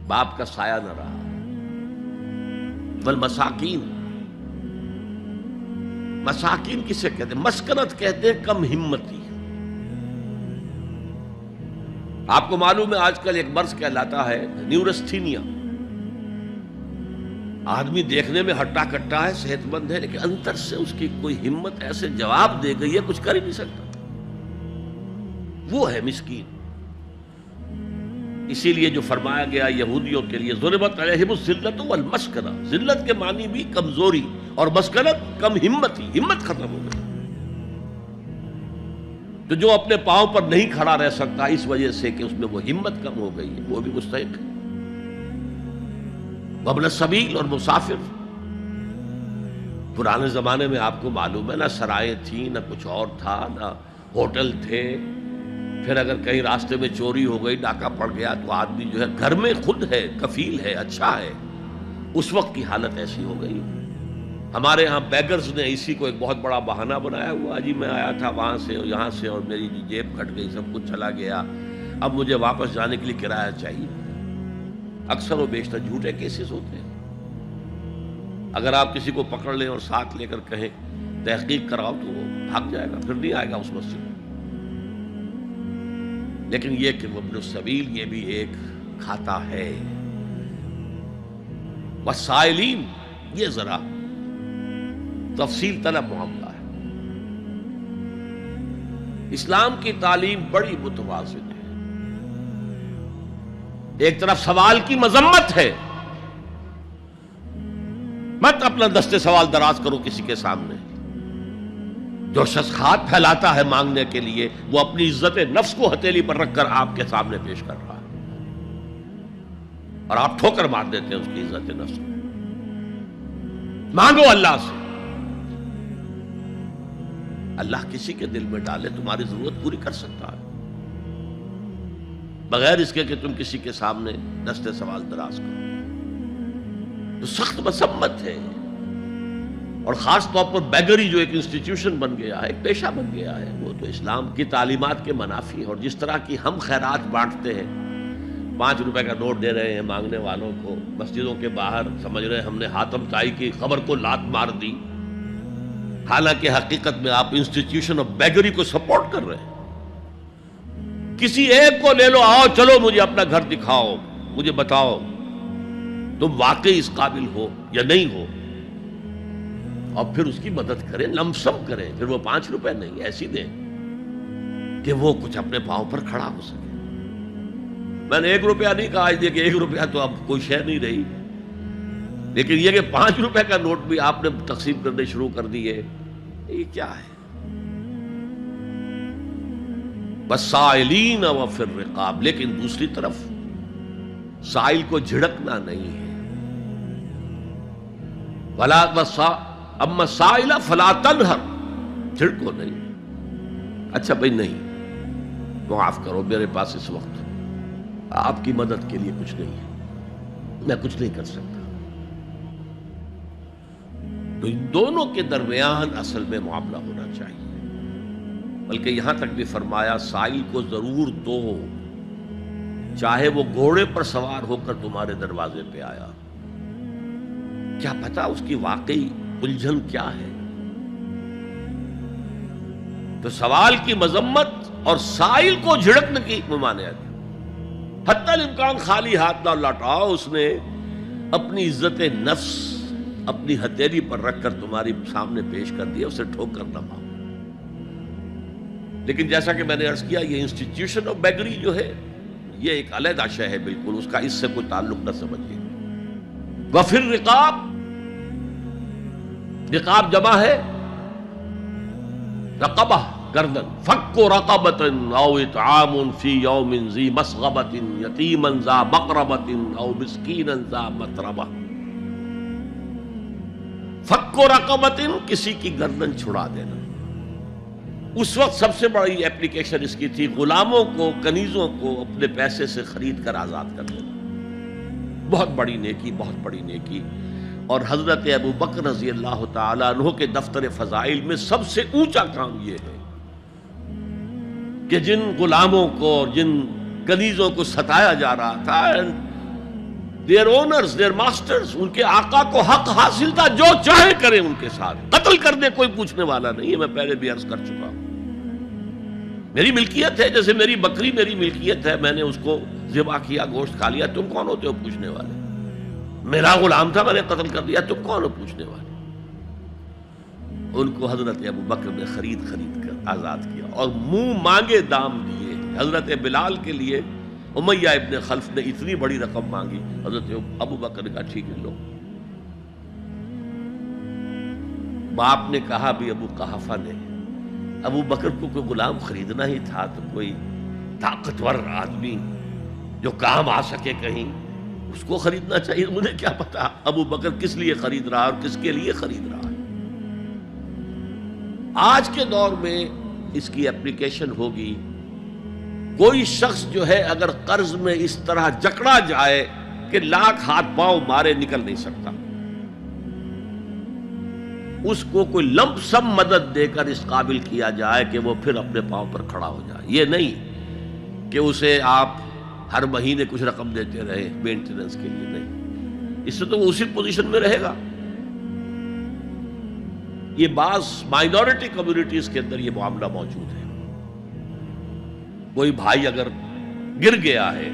باپ کا سایہ نہ رہا. والمساکین، مساکین کسے کہتے ہیں؟ مسکنت کہتے ہیں کم ہمتی. آپ کو معلوم ہے آج کل ایک مرض کہلاتا ہے نیورستھینیا. آدمی دیکھنے میں ہٹا کٹا ہے، صحت مند ہے، لیکن اندر سے اس کی کوئی ہمت ایسے جواب دے گئی ہے کچھ کر ہی نہیں سکتا. وہ ہے مسکین. اسی لیے جو فرمایا گیا یہودیوں کے لیے ضربت علیہم الذلۃ والمسکنہ، ذلت کے معنی بھی کمزوری اور مسکنت کم ہمتی، ہمت ختم ہو گئی. تو جو اپنے پاؤں پر نہیں کھڑا رہ سکتا اس وجہ سے کہ اس میں وہ ہمت کم ہو گئی ہے، وہ بھی مستحق ہے. وابن السبیل، اور مسافر. پرانے زمانے میں آپ کو معلوم ہے نہ سرائیں تھیں، نہ کچھ اور تھا، نہ ہوٹل تھے. پھر اگر کہیں راستے میں چوری ہو گئی، ڈاکہ پڑ گیا، تو آدمی جو ہے گھر میں خود ہے، کفیل ہے، اچھا ہے. اس وقت کی حالت ایسی ہو گئی. ہمارے ہاں بیگرز نے اسی کو ایک بہت بڑا بہانہ بنایا ہوا، جی میں آیا تھا وہاں سے اور یہاں سے اور میری جیب کھٹ گئی، سب کچھ چلا گیا، اب مجھے واپس جانے کے لیے کرایہ چاہیے. اکثر و بیشتر جھوٹے کیسز ہوتے ہیں. اگر آپ کسی کو پکڑ لیں اور ساتھ لے کر کہیں تحقیق کراؤ تو وہ بھاگ جائے گا، پھر نہیں آئے گا اس مسجد میں. لیکن یہ کہ ابن السبیل یہ بھی ایک کھاتا ہے. والسائلین، یہ ذرا تفصیل طلب معاملہ ہے. اسلام کی تعلیم بڑی متوازن ہے. ایک طرف سوال کی مذمت ہے، مت اپنا دستے سوال دراز کرو کسی کے سامنے. جو شخص ہاتھ پھیلاتا ہے مانگنے کے لیے، وہ اپنی عزت نفس کو ہتھیلی پر رکھ کر آپ کے سامنے پیش کر رہا ہے، اور آپ ٹھوکر مار دیتے ہیں اس کی عزت نفس کو. مانگو اللہ سے. اللہ کسی کے دل میں ڈالے تمہاری ضرورت پوری کر سکتا ہے، بغیر اس کے کہ تم کسی کے سامنے دستے سوال دراز کرو. تو سخت مذمت ہے. اور خاص طور پر بیگری جو ایک انسٹیٹیوشن بن گیا ہے، ایک پیشہ بن گیا ہے، وہ تو اسلام کی تعلیمات کے منافی ہے. اور جس طرح کی ہم خیرات بانٹتے ہیں، 5 روپے کا نوٹ دے رہے ہیں مانگنے والوں کو مسجدوں کے باہر، سمجھ رہے ہیں ہم نے حاتم طائی کی خبر کو لات مار دی، حالانکہ حقیقت میں آپ انسٹیٹیوشن آف بیگری کو سپورٹ کر رہے ہیں. کسی ایک کو لے لو، آؤ چلو مجھے اپنا گھر دکھاؤ، مجھے بتاؤ تم واقعی اس قابل ہو یا نہیں ہو، اور پھر اس کی مدد کریں، لمسم کریں. پھر وہ 5 روپے نہیں ایسی دیں کہ وہ کچھ اپنے پاؤں پر کھڑا ہو سکے. میں نے 1 روپیہ نہیں کہا، کہ 1 روپیہ تو اب کوئی شے نہیں رہی، لیکن یہ کہ 5 روپے کا نوٹ بھی آپ نے تقسیم کرنے شروع کر دیے، یہ کیا ہے؟ والسائلین وفی الرقاب. لیکن دوسری طرف سائل کو جھڑکنا نہیں ہے. ولا اما سائل فلا تنہر، جھڑکو نہیں. اچھا بھائی نہیں، معاف کرو، میرے پاس اس وقت آپ کی مدد کے لیے کچھ نہیں ہے، میں کچھ نہیں کر سکتا. تو ان دونوں کے درمیان اصل میں معاملہ ہونا چاہیے. بلکہ یہاں تک بھی فرمایا سائل کو ضرور دو، چاہے وہ گھوڑے پر سوار ہو کر تمہارے دروازے پہ آیا. کیا پتا اس کی واقعی الجھن کیا ہے. تو سوال کی مذمت اور سائل کو جھڑکنے کی ممانعت. حتی الامکان خالی ہاتھ نہ لوٹاؤ. اس نے اپنی عزت نفس اپنی ہتھیلی پر رکھ کر تمہاری سامنے پیش کر دیا، اسے ٹھوکر نہ مارو. لیکن جیسا کہ میں نے عرض کیا، یہ انسٹیٹیوشن آف بیگری جو ہے یہ ایک علیحدہ شے ہے بالکل، اس کا اس سے کوئی تعلق نہ سمجھیے. وفی الرقاب، رقاب جمع ہے رقبہ، گردن. فک رقبۃ او اطعام فی یوم ذی مسغبۃ یتیما ذا مقربۃ او مسکینا ذا متربہ. فک رقبۃ، کسی کی گردن چھڑا دینا. اس وقت سب سے بڑی اپلیکیشن اس کی تھی غلاموں کو، کنیزوں کو اپنے پیسے سے خرید کر آزاد کر دینا. بہت بڑی نیکی، بہت بڑی نیکی. اور حضرت ابو بکر رضی اللہ تعالیٰ عنہ کے دفتر فضائل میں سب سے اونچا کام یہ ہے کہ جن غلاموں کو اور جن کنیزوں کو ستایا جا رہا تھا، دیئر اونرز دیئر ماسٹرز، ان کے آقا کو حق حاصل تھا، جو چاہے کریں ان کے ساتھ، قتل کرنے کوئی پوچھنے والا نہیں ہے. میں پہلے بھی عرض کر چکا ہوں. میری ملکیت ہے، جیسے میری بکری میری ملکیت ہے، میں نے اس کو ذبح کیا، گوشت کھا لیا، تم کون ہوتے ہو پوچھنے والے؟ میرا غلام تھا، میں نے قتل کر دیا، تم کون ہو پوچھنے والے؟ ان کو حضرت ابو بکر نے خرید کر آزاد کیا اور منہ مانگے دام دیے. حضرت بلال کے لیے امیہ ابن خلف نے اتنی بڑی رقم مانگی، حضرت ابو بکر نے کہا ٹھیک ہے لو. باپ نے کہا بھی ابو قحافہ نے، ابو بکر کو کوئی غلام خریدنا ہی تھا تو کوئی طاقتور آدمی جو کام آ سکے کہیں، اس کو خریدنا چاہیے. مجھے کیا پتا ابو بکر کس لیے خرید رہا اور کس کے لیے خرید رہا ہے. آج کے دور میں اس کی اپلیکیشن ہوگی. کوئی شخص جو ہے اگر قرض میں اس طرح جکڑا جائے کہ لاکھ ہاتھ پاؤں مارے نکل نہیں سکتا، اس کو کوئی لمپ سم مدد دے کر اس قابل کیا جائے کہ وہ پھر اپنے پاؤں پر کھڑا ہو جائے. یہ نہیں کہ اسے آپ ہر مہینے کچھ رقم دیتے رہے مینٹیننس کے لیے، نہیں، اس سے تو وہ اسی پوزیشن میں رہے گا. یہ بعض مائنورٹی کمیونٹیز کے اندر یہ معاملہ موجود ہے. کوئی بھائی اگر گر گیا ہے